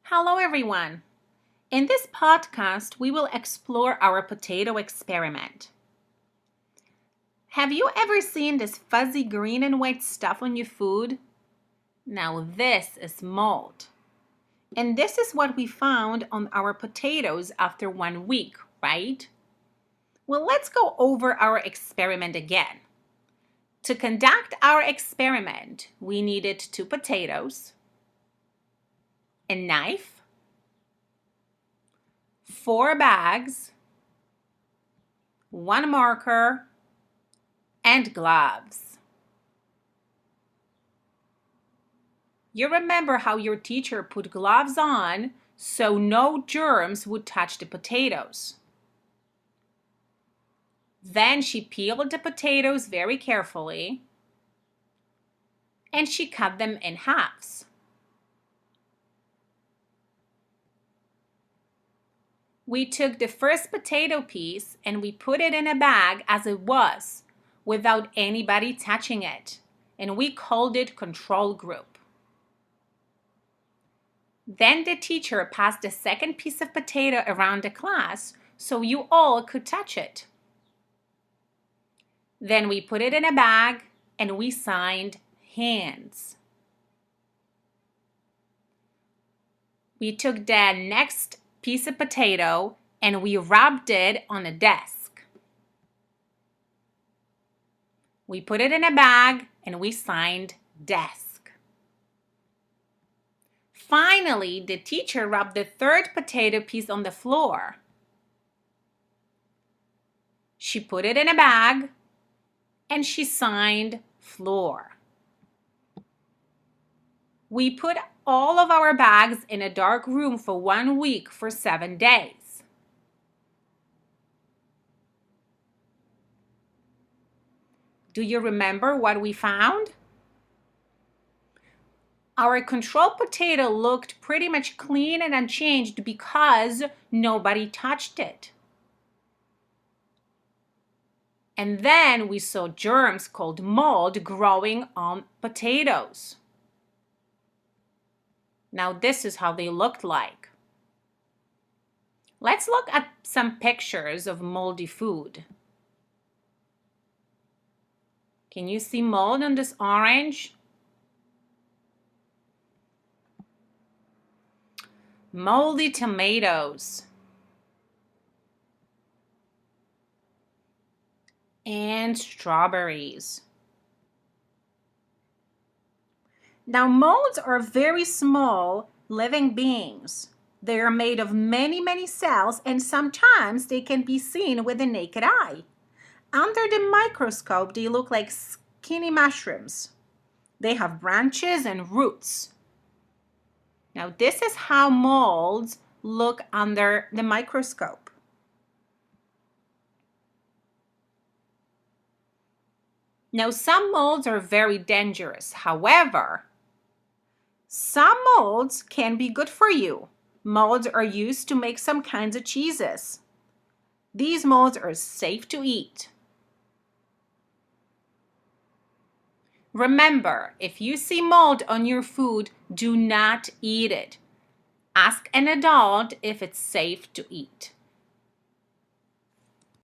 Hello everyone! In this podcast, we will explore our potato experiment. Have you ever seen this fuzzy green and white stuff on your food? Now this is mold. And this is what we found on our potatoes after 1 week, right? Well, let's go over our experiment again. To conduct our experiment, we needed 2 potatoes, a knife, 4 bags, 1 marker, and gloves. You remember how your teacher put gloves on so no germs would touch the potatoes. Then she peeled the potatoes very carefully and she cut them in halves. We took the first potato piece and we put it in a bag as it was, without anybody touching it, and we called it control group. Then the teacher passed the second piece of potato around the class so you all could touch it. Then we put it in a bag and we signed hands. We took the next piece of potato and we rubbed it on a desk. We put it in a bag and we signed desk. Finally, the teacher rubbed the third potato piece on the floor. She put it in a bag and she signed floor. We put all of our bags in a dark room for 1 week for 7 days. Do you remember what we found? Our control potato looked pretty much clean and unchanged because nobody touched it. And then we saw germs called mold growing on potatoes. Now this is how they looked like. Let's look at some pictures of moldy food. Can you see mold on this orange? Moldy tomatoes. And strawberries. Now, molds are very small living beings. They are made of many cells, and sometimes they can be seen with the naked eye. Under the microscope, they look like skinny mushrooms. They have branches and roots. Now, this is how molds look under the microscope. Now, some molds are very dangerous. However, some molds can be good for you. Molds are used to make some kinds of cheeses. These molds are safe to eat. Remember, if you see mold on your food, do not eat it. Ask an adult if it's safe to eat.